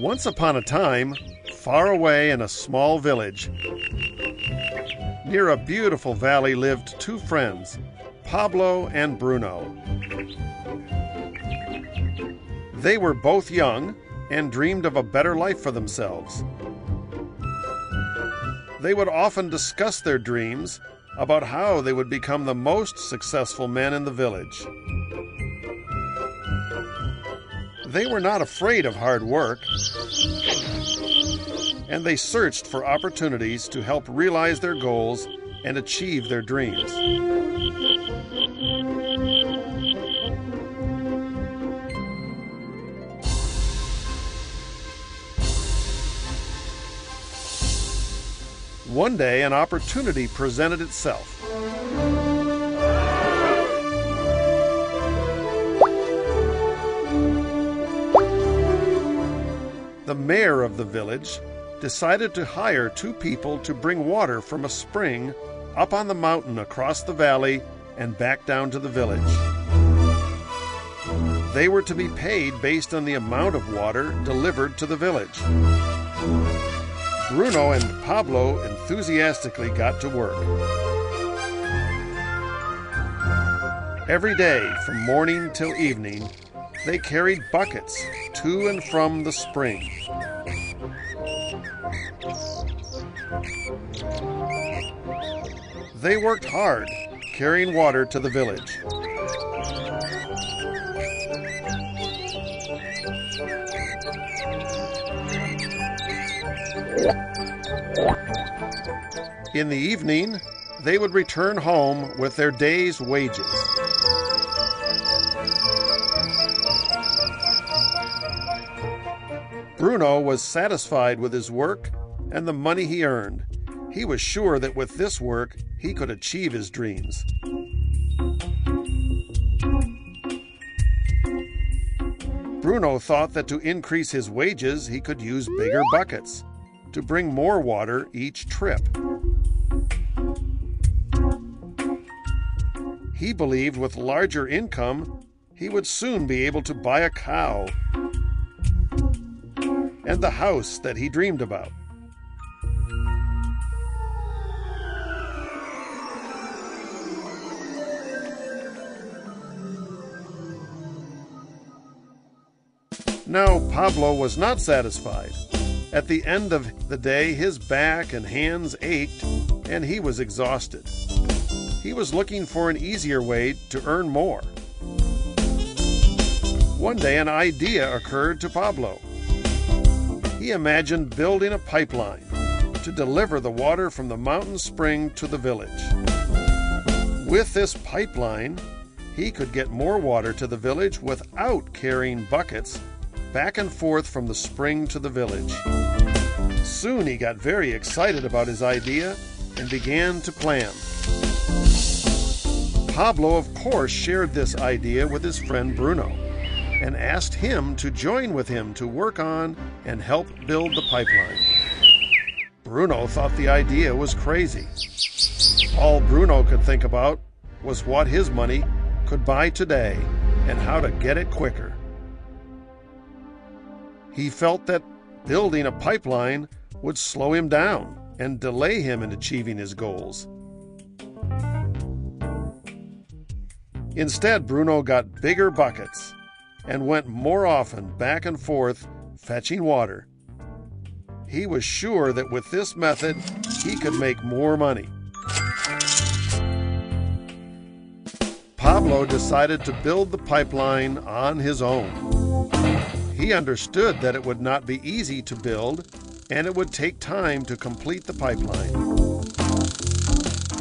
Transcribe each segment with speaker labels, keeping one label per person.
Speaker 1: Once upon a time, far away in a small village, near a beautiful valley lived two friends, Pablo and Bruno. They were both young and dreamed of a better life for themselves. They would often discuss their dreams about how they would become the most successful men in the village. They were not afraid of hard work, and they searched for opportunities to help realize their goals and achieve their dreams. One day, an opportunity presented itself. The mayor of the village decided to hire two people to bring water from a spring up on the mountain across the valley and back down to the village. They were to be paid based on the amount of water delivered to the village. Bruno and Pablo enthusiastically got to work. Every day, from morning till evening, they carried buckets to and from the spring. They worked hard, carrying water to the village. In the evening, they would return home with their day's wages. Bruno was satisfied with his work and the money he earned. He was sure that with this work, he could achieve his dreams. Bruno thought that to increase his wages, he could use bigger buckets to bring more water each trip. He believed with larger income, he would soon be able to buy a cow and the house that he dreamed about. Now, Pablo was not satisfied. At the end of the day, his back and hands ached, and he was exhausted. He was looking for an easier way to earn more. One day, an idea occurred to Pablo. He imagined building a pipeline to deliver the water from the mountain spring to the village. With this pipeline, he could get more water to the village without carrying buckets back and forth from the spring to the village. Soon he got very excited about his idea and began to plan. Pablo, of course, shared this idea with his friend Bruno and asked him to join with him to work on and help build the pipeline. Bruno thought the idea was crazy. All Bruno could think about was what his money could buy today and how to get it quicker. He felt that building a pipeline would slow him down and delay him in achieving his goals. Instead, Bruno got bigger buckets and went more often back and forth fetching water. He was sure that with this method, he could make more money. Pablo decided to build the pipeline on his own. He understood that it would not be easy to build, and it would take time to complete the pipeline.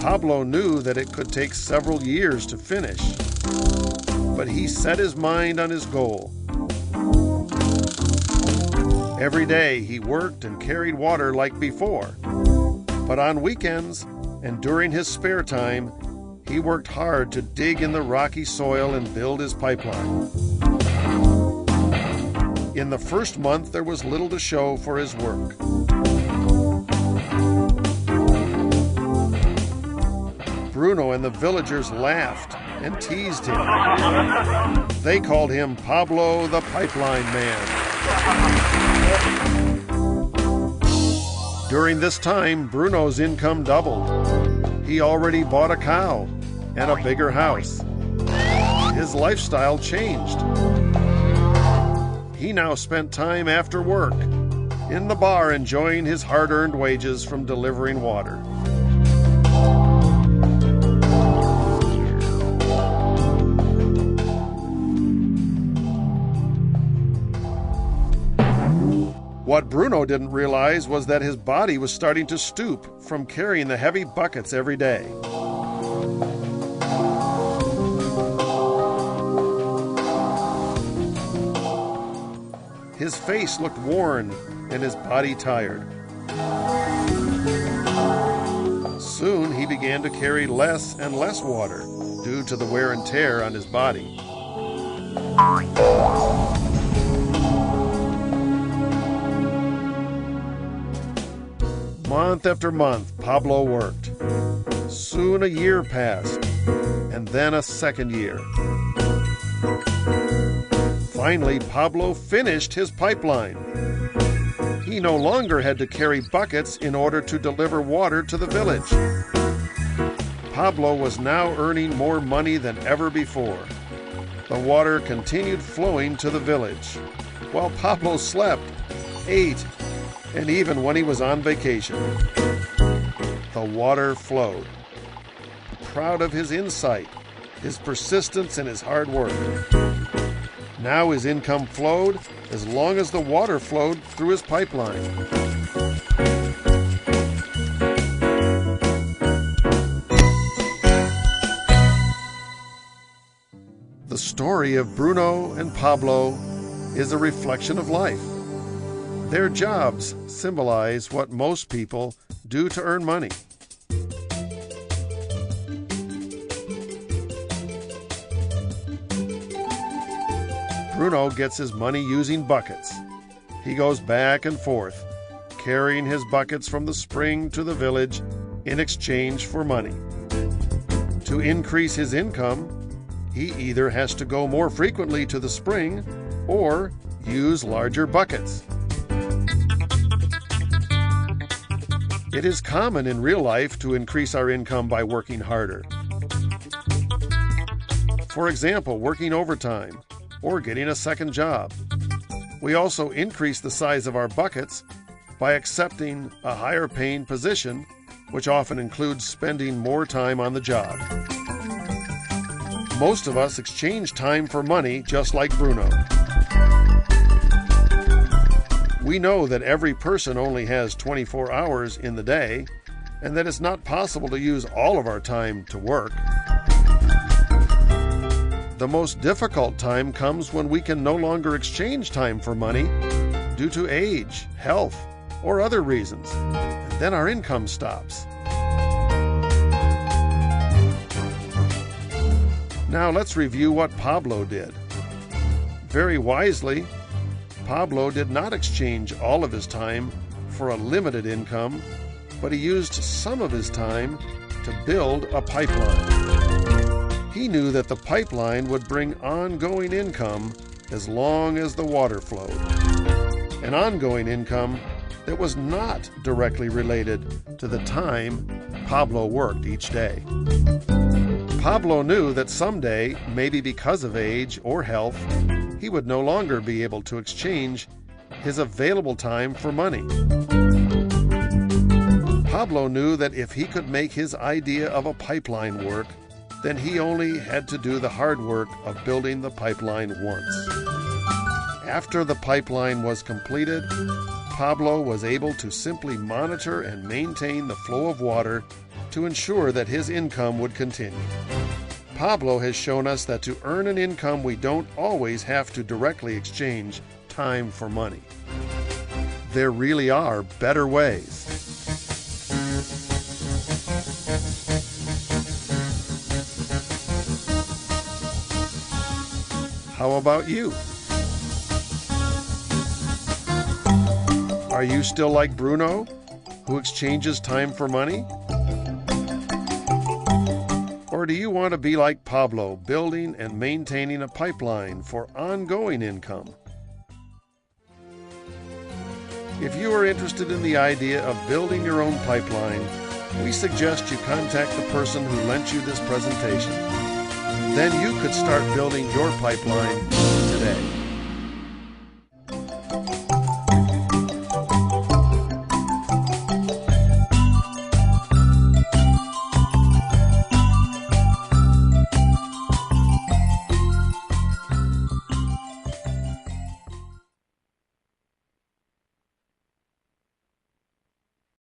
Speaker 1: Pablo knew that it could take several years to finish, but he set his mind on his goal. Every day he worked and carried water like before, but on weekends and during his spare time, he worked hard to dig in the rocky soil and build his pipeline. In the first month, there was little to show for his work. Bruno and the villagers laughed and teased him. They called him Pablo the Pipeline Man. During this time, Bruno's income doubled. He already bought a cow and a bigger house. His lifestyle changed. He now spent time after work in the bar enjoying his hard-earned wages from delivering water. What Bruno didn't realize was that his body was starting to stoop from carrying the heavy buckets every day. His face looked worn and his body tired. Soon he began to carry less and less water due to the wear and tear on his body. Month after month, Pablo worked. Soon a year passed, and then a second year. Finally, Pablo finished his pipeline. He no longer had to carry buckets in order to deliver water to the village. Pablo was now earning more money than ever before. The water continued flowing to the village, while Pablo slept, ate, and even when he was on vacation. The water flowed. Proud of his insight, his persistence, and his hard work. Now his income flowed as long as the water flowed through his pipeline. The story of Bruno and Pablo is a reflection of life. Their jobs symbolize what most people do to earn money. Bruno gets his money using buckets. He goes back and forth, carrying his buckets from the spring to the village in exchange for money. To increase his income, he either has to go more frequently to the spring or use larger buckets. It is common in real life to increase our income by working harder. For example, working overtime or getting a second job. We also increase the size of our buckets by accepting a higher paying position, which often includes spending more time on the job. Most of us exchange time for money just like Bruno. We know that every person only has 24 hours in the day, and that it's not possible to use all of our time to work. The most difficult time comes when we can no longer exchange time for money due to age, health, or other reasons, and then our income stops. Now let's review what Pablo did. Very wisely, Pablo did not exchange all of his time for a limited income, but he used some of his time to build a pipeline. He knew that the pipeline would bring ongoing income as long as the water flowed. An ongoing income that was not directly related to the time Pablo worked each day. Pablo knew that someday, maybe because of age or health, he would no longer be able to exchange his available time for money. Pablo knew that if he could make his idea of a pipeline work, then he only had to do the hard work of building the pipeline once. After the pipeline was completed, Pablo was able to simply monitor and maintain the flow of water to ensure that his income would continue. Pablo has shown us that to earn an income, we don't always have to directly exchange time for money. There really are better ways. How about you? Are you still like Bruno, who exchanges time for money? Or do you want to be like Pablo, building and maintaining a pipeline for ongoing income? If you are interested in the idea of building your own pipeline, we suggest you contact the person who lent you this presentation. Then you could start building your pipeline today.